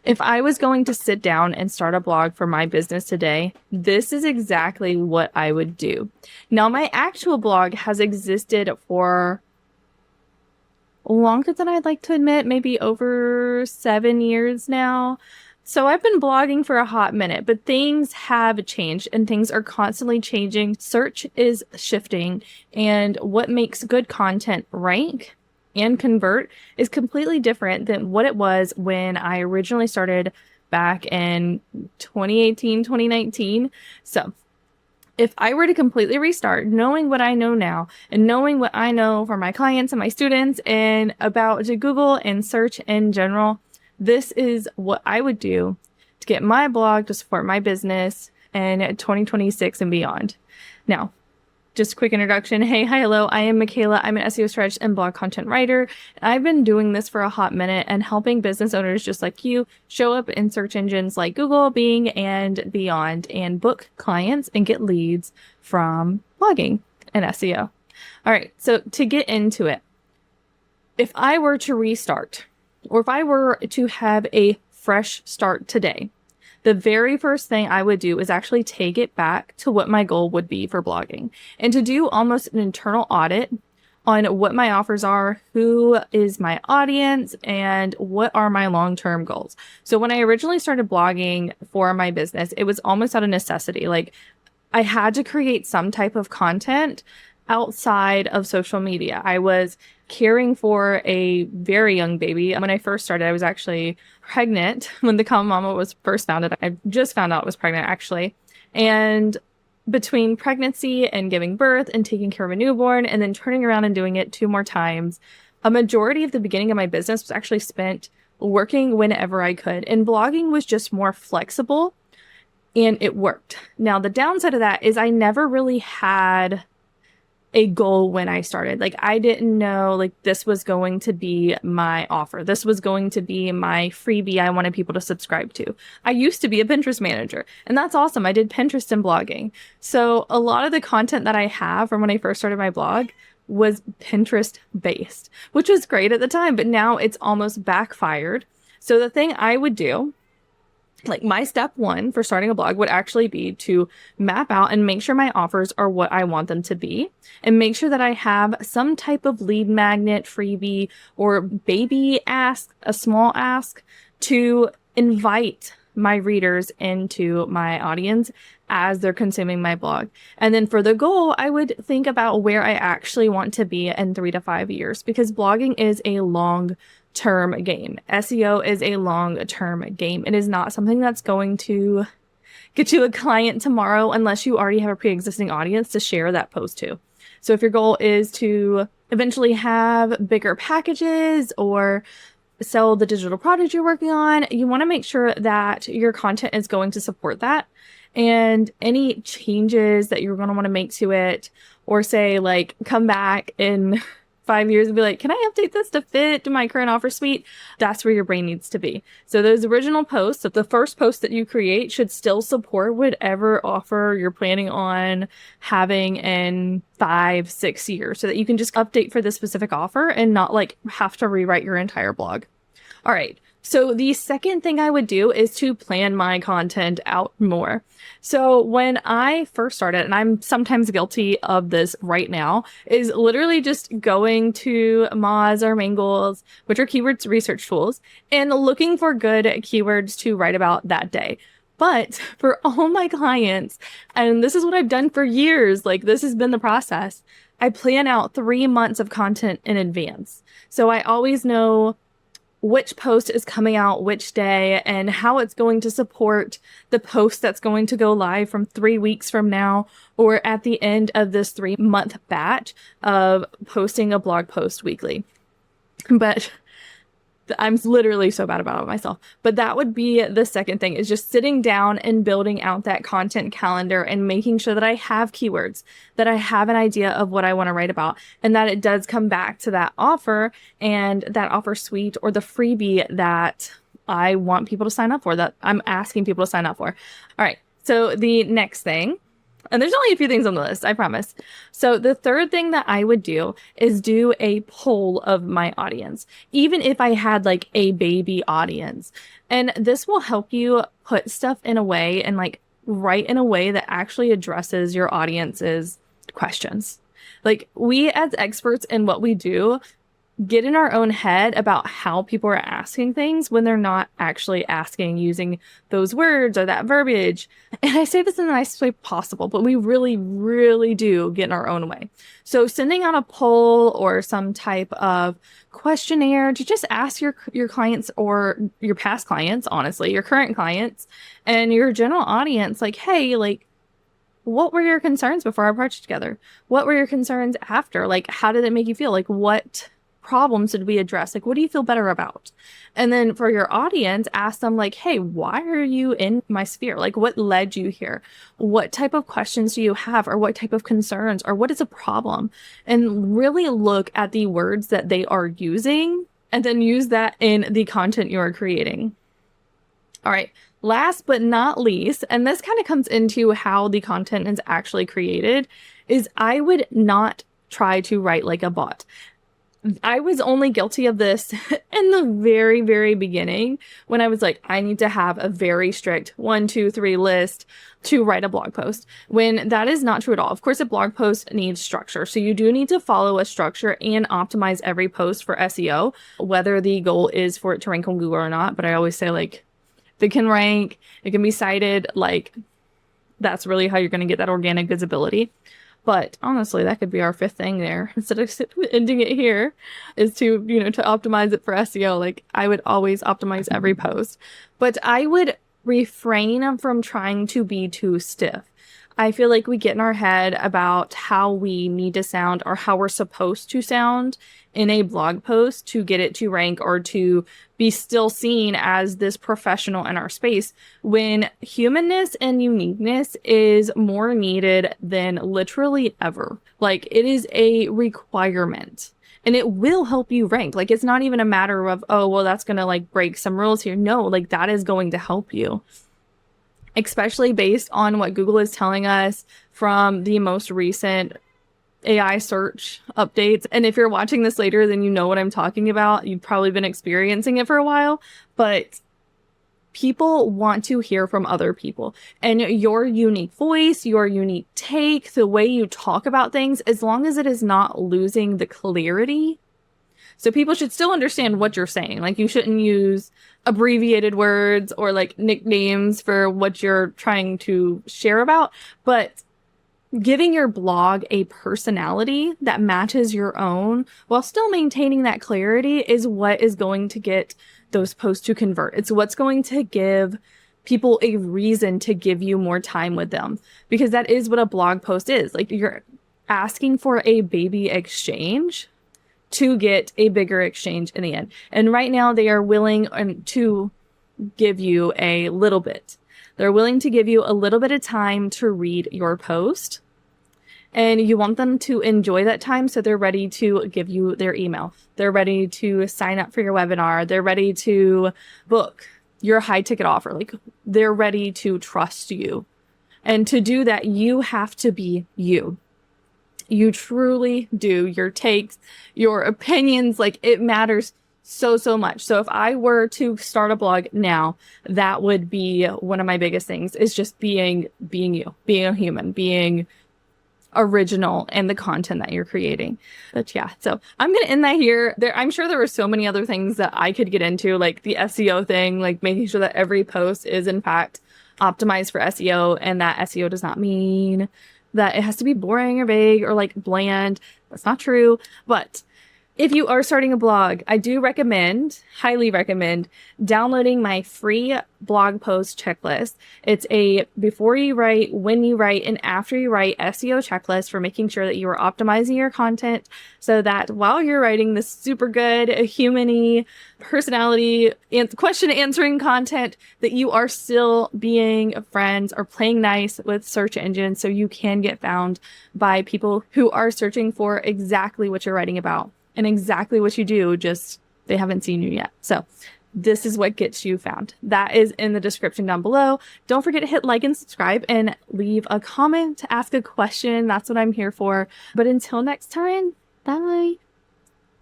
If I was going to sit down and start a blog for my business today, this is exactly what I would do. Now, my actual blog has existed for longer than I'd like to admit, maybe over 7 years now. So I've been blogging for a hot minute, but things have changed and things are constantly changing. Search is shifting, and what makes good content rank and convert is completely different than what it was when I originally started back in 2018, 2019. So if I were to completely restart, knowing what I know now and knowing what I know for my clients and my students and about Google and search in general, this is what I would do to get my blog to support my business in 2026 and beyond. Now, just a quick introduction. Hey, hi, hello. I am Michaela. I'm an SEO strategist and blog content writer. I've been doing this for a hot minute and helping business owners just like you show up in search engines like Google, Bing, and beyond, and book clients and get leads from blogging and SEO. All right, so to get into it, if I were to restart, or if I were to have a fresh start today, the very first thing I would do is actually take it back to what my goal would be for blogging and to do almost an internal audit on what my offers are, who is my audience, and what are my long-term goals. So when I originally started blogging for my business, it was almost out of necessity. Like, I had to create some type of content outside of social media. I was caring for a very young baby. When I first started, I was actually pregnant when the Common Mama was first founded. I just found out I was pregnant, actually. And between pregnancy and giving birth and taking care of a newborn and then turning around and doing it 2 more times, a majority of the beginning of my business was actually spent working whenever I could. And blogging was just more flexible and it worked. Now, the downside of that is I never really had a goal when I started. Like, I didn't know like this was going to be my offer. This was going to be my freebie I wanted people to subscribe to. I used to be a Pinterest manager, and that's awesome. I did Pinterest and blogging. So a lot of the content that I have from when I first started my blog was Pinterest based, which was great at the time, but now it's almost backfired. So the thing I would do, like my step 1 for starting a blog, would actually be to map out and make sure my offers are what I want them to be, and make sure that I have some type of lead magnet, freebie, or baby ask, a small ask, to invite my readers into my audience as they're consuming my blog. And then for the goal, I would think about where I actually want to be in 3 to 5 years, because blogging is a long-term game. SEO is a long-term game. It is not something that's going to get you a client tomorrow unless you already have a pre-existing audience to share that post to. So if your goal is to eventually have bigger packages or sell the digital product you're working on, you want to make sure that your content is going to support that. And any changes that you're going to want to make to it, or say like come back in 5 years and be like, can I update this to fit my current offer suite? That's where your brain needs to be. So those original posts, the first post that you create, should still support whatever offer you're planning on having in 5, 6 years, so that you can just update for this specific offer and not like have to rewrite your entire blog. All right. So the second thing I would do is to plan my content out more. So when I first started, and I'm sometimes guilty of this right now, is literally just going to Moz or Mangles, which are keywords research tools, and looking for good keywords to write about that day. But for all my clients, and this is what I've done for years, like this has been the process, I plan out 3 months of content in advance. So I always know which post is coming out which day and how it's going to support the post that's going to go live from 3 weeks from now, or at the end of this 3-month batch of posting a blog post weekly. But I'm literally so bad about it myself. But that would be the second thing, is just sitting down and building out that content calendar and making sure that I have keywords, that I have an idea of what I want to write about, and that it does come back to that offer and that offer suite or the freebie that I want people to sign up for, that I'm asking people to sign up for. All right. So the next thing And there's only a few things on the list, I promise. So the third thing that I would do is do a poll of my audience, even if I had like a baby audience. And this will help you put stuff in a way and like write in a way that actually addresses your audience's questions. Like, we as experts in what we do get in our own head about how people are asking things when they're not actually asking using those words or that verbiage. And I say this in the nicest way possible, but we really, really do get in our own way. So sending out a poll or some type of questionnaire to just ask your clients or your past clients, honestly, your current clients and your general audience, like, hey, like, what were your concerns before our project together? What were your concerns after? Like, how did it make you feel? Like, what problems did we address? Like, what do you feel better about? And then for your audience, ask them like, hey, why are you in my sphere? Like, what led you here? What type of questions do you have, or what type of concerns, or what is a problem? And really look at the words that they are using and then use that in the content you are creating. All right. Last but not least, and this kind of comes into how the content is actually created, is I would not try to write like a bot. I was only guilty of this in the very, very beginning when I was like, I need to have a very strict 1, 2, 3 list to write a blog post, when that is not true at all. Of course, a blog post needs structure. So you do need to follow a structure and optimize every post for SEO, whether the goal is for it to rank on Google or not. But I always say, like, if it can rank, it can be cited, like, that's really how you're going to get that organic visibility. But honestly, that could be our fifth thing there. Instead of ending it here, is to, to optimize it for SEO. Like, I would always optimize every post. But I would refrain from trying to be too stiff. I feel like we get in our head about how we need to sound or how we're supposed to sound in a blog post to get it to rank or to be still seen as this professional in our space, when humanness and uniqueness is more needed than literally ever. Like, it is a requirement. And it will help you rank. Like, it's not even a matter of, oh, well, that's going to like break some rules here. No, like, that is going to help you. Especially based on what Google is telling us from the most recent AI search updates. And if you're watching this later, then you know what I'm talking about. You've probably been experiencing it for a while, but people want to hear from other people. And your unique voice, your unique take, the way you talk about things, as long as it is not losing the clarity. So people should still understand what you're saying. Like, you shouldn't use abbreviated words or like nicknames for what you're trying to share about, but giving your blog a personality that matches your own while still maintaining that clarity is what is going to get those posts to convert. It's what's going to give people a reason to give you more time with them, because that is what a blog post is. Like, you're asking for a baby exchange to get a bigger exchange in the end. And right now they are willing to give you a little bit. They're willing to give you a little bit of time to read your post. And you want them to enjoy that time, so they're ready to give you their email. They're ready to sign up for your webinar. They're ready to book your high ticket offer. Like, they're ready to trust you. And to do that, you have to be you. You truly do. Your takes, your opinions, like, it matters so, so much. So if I were to start a blog now, that would be one of my biggest things, is just being you, being a human, being original in the content that you're creating. But yeah, so I'm going to end that here. I'm sure there were so many other things that I could get into, like the SEO thing, like making sure that every post is in fact optimized for SEO, and that SEO does not mean that it has to be boring or vague or like bland. That's not true. But if you are starting a blog, I do recommend, highly recommend, downloading my free blog post checklist. It's a before you write, when you write, and after you write SEO checklist for making sure that you are optimizing your content, so that while you're writing this super good, human-y, personality, question answering content, that you are still being friends or playing nice with search engines, so you can get found by people who are searching for exactly what you're writing about. And exactly what you do, just they haven't seen you yet. So this is what gets you found. That is in the description down below. Don't forget to hit like and subscribe and leave a comment to ask a question. That's what I'm here for. But until next time, bye.